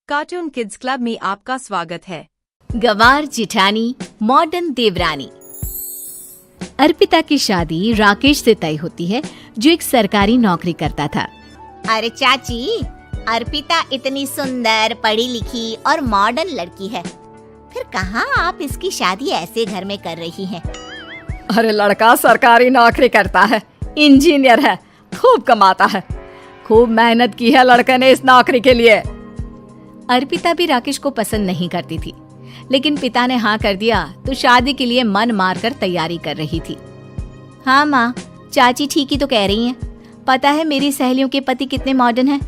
Cartoon kids club में आपका स्वागत है। गवार जिठानी मॉडर्न देवरानी। अर्पिता की शादी राकेश से तय होती है, जो एक सरकारी नौकरी करता था। अरे चाची, अर्पिता इतनी सुंदर, पढ़ी लिखी और मॉडर्न लड़की है, फिर कहाँ आप इसकी शादी ऐसे घर में कर रही हैं? अरे लड़का सरकारी नौकरी करता है, इंजीनियर है, खूब कमाता है, खूब मेहनत की है लड़के ने इस नौकरी के लिए। अर्पिता भी राकेश को पसंद नहीं करती थी, लेकिन पिता ने हाँ कर दिया तो शादी के लिए मन मारकर तैयारी कर रही थी। हाँ माँ, चाची ठीक ही तो कह रही हैं। पता है मेरी सहेलियों के पति कितने मॉडर्न हैं।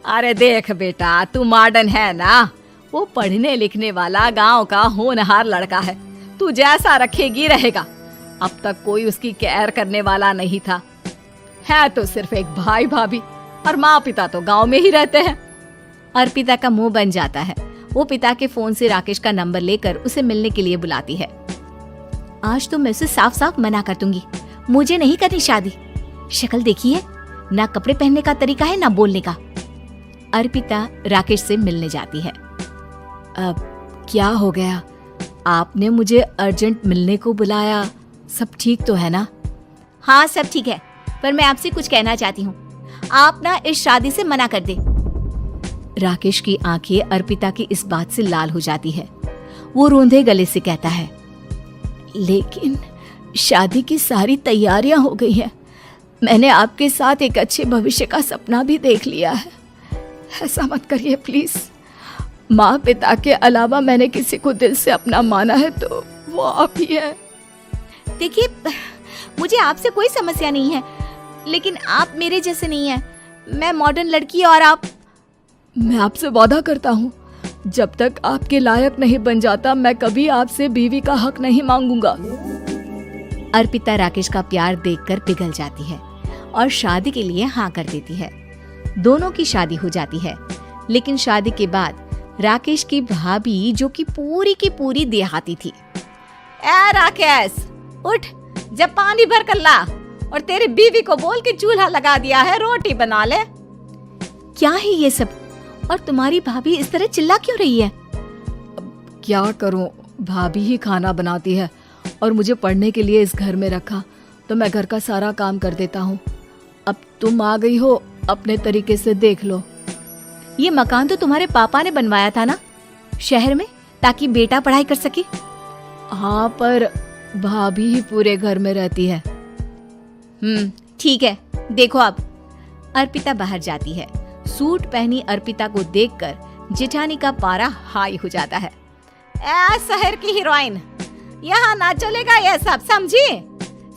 अरे देख बेटा, तू मॉडर्न है ना, वो पढ़ने लिखने वाला गांव का होनहार लड़का है, तू जैसा रखेगी रहेगा। अब तक कोई उसकी केयर करने वाला नहीं था, है तो सिर्फ एक भाई भाभी, और माँ पिता तो गांव में ही रहते हैं। अर्पिता का मुंह बन जाता है। वो पिता के फोन से राकेश का नंबर लेकर उसे मिलने के लिए बुलाती है। आज तो मैं उसे साफ साफ मना कर दूंगी, मुझे नहीं करनी शादी। शक्ल देखी है, ना कपड़े पहनने का तरीका है ना बोलने का। अर्पिता राकेश से मिलने जाती है। अब क्या हो गया, आपने मुझे अर्जेंट मिलने को बुलाया, सब ठीक तो है ना? हाँ सब ठीक है, पर मैं आपसे कुछ कहना चाहती हूँ। आप ना इस शादी से मना कर दे। राकेश की आंखें अर्पिता की इस बात से लाल हो जाती है। वो रोंदे गले से कहता है, लेकिन शादी की सारी तैयारियां हो गई हैं। मैंने आपके साथ एक अच्छे भविष्य का सपना भी देख लिया है। ऐसा मत करिए प्लीज। माँ पिता के अलावा मैंने किसी को दिल से अपना माना है तो वो आप ही है। देखिए, मुझे आपसे कोई समस्या नहीं है, लेकिन आप मेरे जैसे नहीं हैं। मैं मॉडर्न लड़की और आप। मैं आपसे वादा करता हूँ, जब तक आपके लायक नहीं बन जाता मैं कभी आपसे बीवी का हक नहीं मांगूंगा। अर्पिता राकेश का प्यार देखकर पिघल जाती है और शादी के लिए हाँ कर देती है। दोनों की शादी हो जाती है, लेकिन शादी के बाद राकेश की भाभी, जो कि पूरी की पूरी देहाती थी। ए राकेश, उठ, जब पानी भर कर ला और तेरी बीवी को बोल के चूल्हा लगा दिया है, रोटी बना ले। क्या है ये सब? और तुम्हारी भाभी इस तरह चिल्ला क्यों रही है? क्या करूं, भाभी ही खाना बनाती है और मुझे पढ़ने के लिए इस घर में रखा, तो मैं घर का सारा काम कर देता हूँ। अब तुम आ गई हो, अपने तरीके से देख लो। ये मकान तो तुम्हारे पापा ने बनवाया था ना, शहर में, ताकि बेटा पढ़ाई कर सके। हाँ, पर भाभी ही पूरे घर में रहती है। ठीक है, देखो अब। अर्पिता बाहर जाती है। सूट पहनी अर्पिता को देखकर जेठानी का पारा हाई हो जाता है। ए शहर की हीरोइन, यहाँ ना चलेगा ये सब, समझी?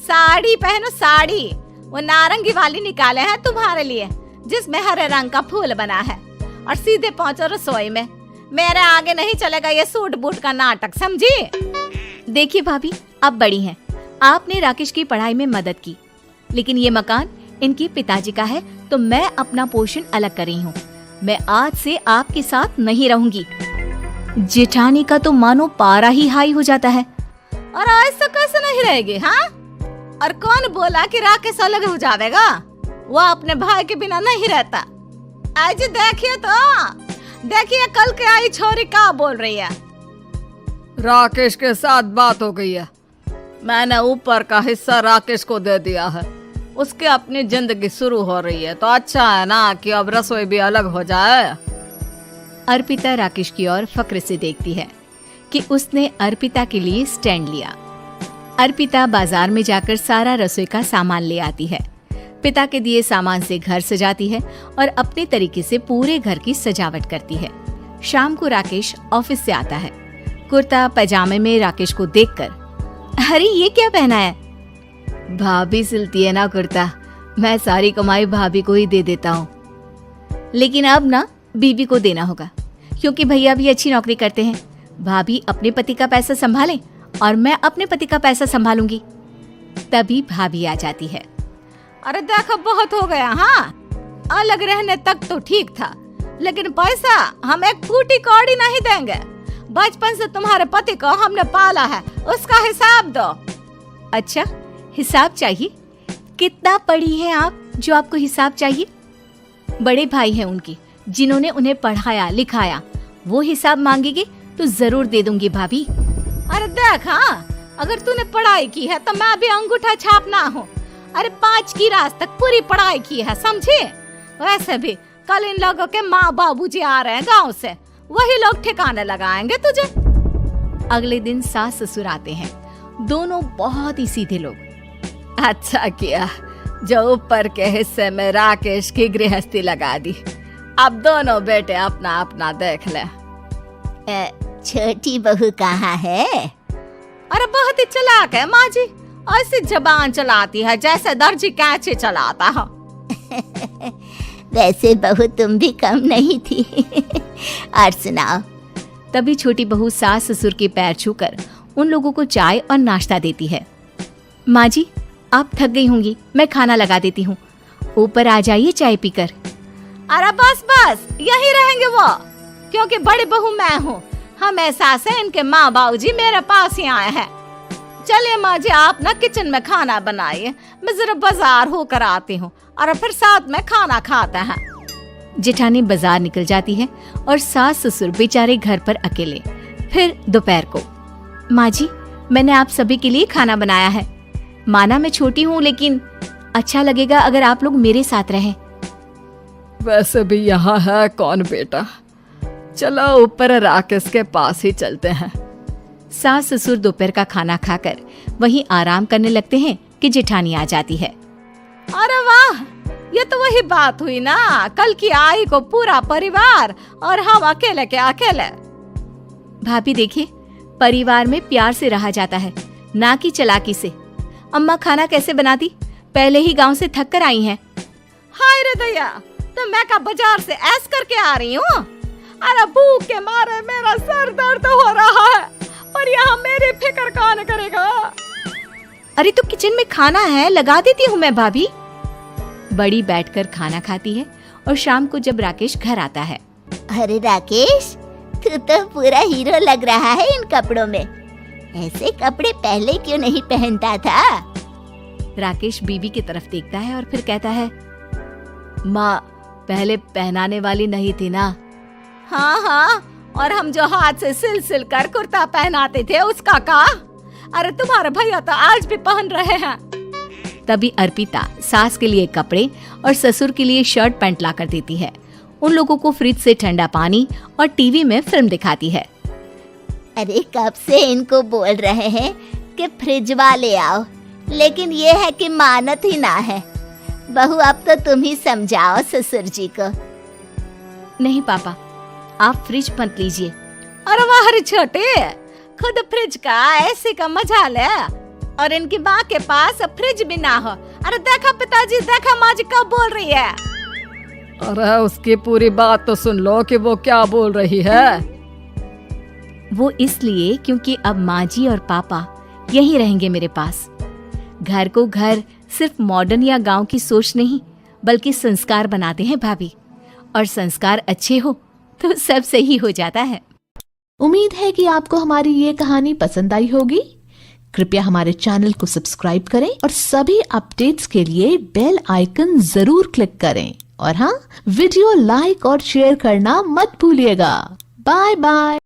साड़ी पहनो, साड़ी। वो नारंगी वाली निकाले हैं तुम्हारे लिए, जिसमें हरे रंग का फूल बना है, और सीधे पहुंचो रसोई में। मेरे आगे नहीं चलेगा ये सूट बूट का नाटक, समझी? देखिए भाभी, आप बड़ी हैं, आपने राकेश की पढ़ाई में मदद की, लेकिन ये मकान इनके पिताजी का है, तो मैं अपना पोर्शन अलग कर रही हूँ। मैं आज से आपके साथ नहीं रहूंगी। जेठानी का तो मानो पारा ही हाई हो जाता है। और ऐसा कैसे नहीं रहेगी? हाँ, और कौन बोला कि राकेश अलग हो जाएगा? वो अपने भाई के बिना नहीं रहता। आज देखिए तो, देखिए कल के आई छोरी क्या बोल रही है। राकेश के साथ बात हो गई है, मैंने ऊपर का हिस्सा राकेश को दे दिया है, उसके अपनी जिंदगी शुरू हो रही है, तो अच्छा है ना कि अब रसोई भी अलग हो जाए। अर्पिता राकेश की ओर फक्र से देखती है कि उसने अर्पिता के लिए स्टैंड लिया। अर्पिता बाजार में जाकर सारा रसोई का सामान ले आती है। पिता के दिए सामान से घर सजाती है और अपने तरीके से पूरे घर की सजावट करती है। शाम को राकेश ऑफिस से आता है। कुर्ता पैजामे में राकेश को देखकर, अरे ये क्या पहना है? भाभी सिलती है ना कुर्ता, मैं सारी कमाई भाभी को ही दे देता हूँ। लेकिन अब ना बीबी को देना होगा, क्योंकि भैया भी अच्छी नौकरी करते हैं। भाभी अपने पति का पैसा संभालें और मैं अपने पति का पैसा संभालूंगी। तभी भाभी आ जाती है। अरे देखो, बहुत हो गया। हाँ, अलग रहने तक तो ठीक था, लेकिन पैसा हम एक फूटी कौड़ी नहीं देंगे। बचपन से तुम्हारे पति को हमने पाला है, उसका हिसाब दो। अच्छा, हिसाब चाहिए? कितना पढ़ी है आप जो आपको हिसाब चाहिए? बड़े भाई हैं उनकी, जिन्होंने उन्हें पढ़ाया लिखाया वो हिसाब मांगेगी तो जरूर दे दूंगी भाभी। अरे देख, हाँ, अगर तूने पढ़ाई की है तो मैं भी अंगूठा छापना हूँ। अरे 5 की क्लास तक पूरी पढ़ाई की है, समझे? वैसे भी कल इन लोगों के माँ बाबूजी आ रहे हैं गांव से, वही लोग ठिकाने लगाएंगे तुझे। अगले दिन सास ससुर आते हैं, दोनों बहुत ही सीधे लोग। अच्छा किया जो ऊपर के हिस्से में राकेश की गृहस्थी लगा दी। अब दोनों बेटे अपना अपना देख ले। छोटी बहू कहाँ है? अरे बहुत ही चालाक है माँ जी, ऐसी जबान चलाती है जैसे दर्जी कैंची चलाता है। वैसे बहू तुम भी कम नहीं थी। और सुनाओ। तभी छोटी बहू सास ससुर के पैर छूकर उन लोगों को चाय और नाश्ता देती है। माँ जी, आप थक गई होंगी, मैं खाना लगा देती हूँ, ऊपर आ जाइए चाय पीकर। अरे बस बस, यही रहेंगे वो, क्योंकि बड़ी बहू मैं हूँ। हमेशा से इनके माँ बाबूजी मेरे पास ही आए हैं। चलिए माँ जी, आप ना किचन में खाना बनाइए, मैं जरा बाजार होकर आती हूँ और फिर साथ में खाना खाते हैं। जेठानी बाजार निकल जाती है और सास ससुर बेचारे घर पर अकेले। फिर दोपहर को, माँ जी, मैंने आप सभी के लिए खाना बनाया है। माना मैं छोटी हूँ, लेकिन अच्छा लगेगा अगर आप लोग मेरे साथ रहें। वैसे भी यहाँ है कौन बेटा, चलो ऊपर राकेश के पास ही चलते हैं। सास ससुर दोपहर का खाना खाकर वहीं आराम करने लगते हैं कि जेठानी आ जाती है। अरे वाह, ये तो वही बात हुई ना, कल की आई को पूरा परिवार और हम अकेले के अकेले। भाभी देखिए, परिवार में प्यार से रहा जाता है, ना कि चालाकी से। अम्मा खाना कैसे बनाती, पहले ही गांव से थक कर आई हैं। हाय रे दया, तो मैं का बाजार से ऐस करके आ रही हूँ। अरे भूख के मारे मेरा सर दर्द हो रहा है, और यहाँ मेरी फिक्र कौन करेगा? अरे तो किचन में खाना है, लगा देती हूँ मैं भाभी। बड़ी बैठकर खाना खाती है और शाम को जब राकेश घर आता है। अरे राकेश, तू तो पूरा हीरो लग रहा है इन कपड़ों में। ऐसे कपड़े पहले क्यों नहीं पहनता था? राकेश बीबी की तरफ देखता है और फिर कहता है, माँ पहले पहनाने वाली नहीं थी ना। हाँ हाँ, और हम जो हाथ से सिल सिल कर कुर्ता पहनाते थे उसका का? अरे तुम्हारे भैया तो आज भी पहन रहे हैं। तभी अर्पिता सास के लिए कपड़े और ससुर के लिए शर्ट पैंट ला कर देती है। उन लोगों को फ्रिज से ठंडा पानी और टीवी में फिल्म दिखाती है। अरे कब से इनको बोल रहे हैं कि फ्रिज वाले आओ, लेकिन ये है कि मानत ही ना है। बहू, अब तो तुम ही समझाओ ससुर जी को। नहीं पापा, आप फ्रिज मत लीजिए। अरे वाह रे छोटे, खुद फ्रिज का ऐसे का मजा ले, और इनकी माँ के पास फ्रिज भी ना हो। अरे देखा पिताजी, देखा माँ जी कब बोल रही है। अरे उसकी पूरी बात तो सुन लो कि वो क्या बोल रही है। वो इसलिए क्योंकि अब माँ जी और पापा यहीं रहेंगे मेरे पास। घर को घर सिर्फ मॉडर्न या गांव की सोच नहीं, बल्कि संस्कार बनाते हैं भाभी, और संस्कार अच्छे हो तो सब सही हो जाता है। उम्मीद है कि आपको हमारी ये कहानी पसंद आई होगी। कृपया हमारे चैनल को सब्सक्राइब करें और सभी अपडेट्स के लिए बेल आइकन जरूर क्लिक करें। और हाँ, वीडियो लाइक और शेयर करना मत भूलिएगा। Bye bye.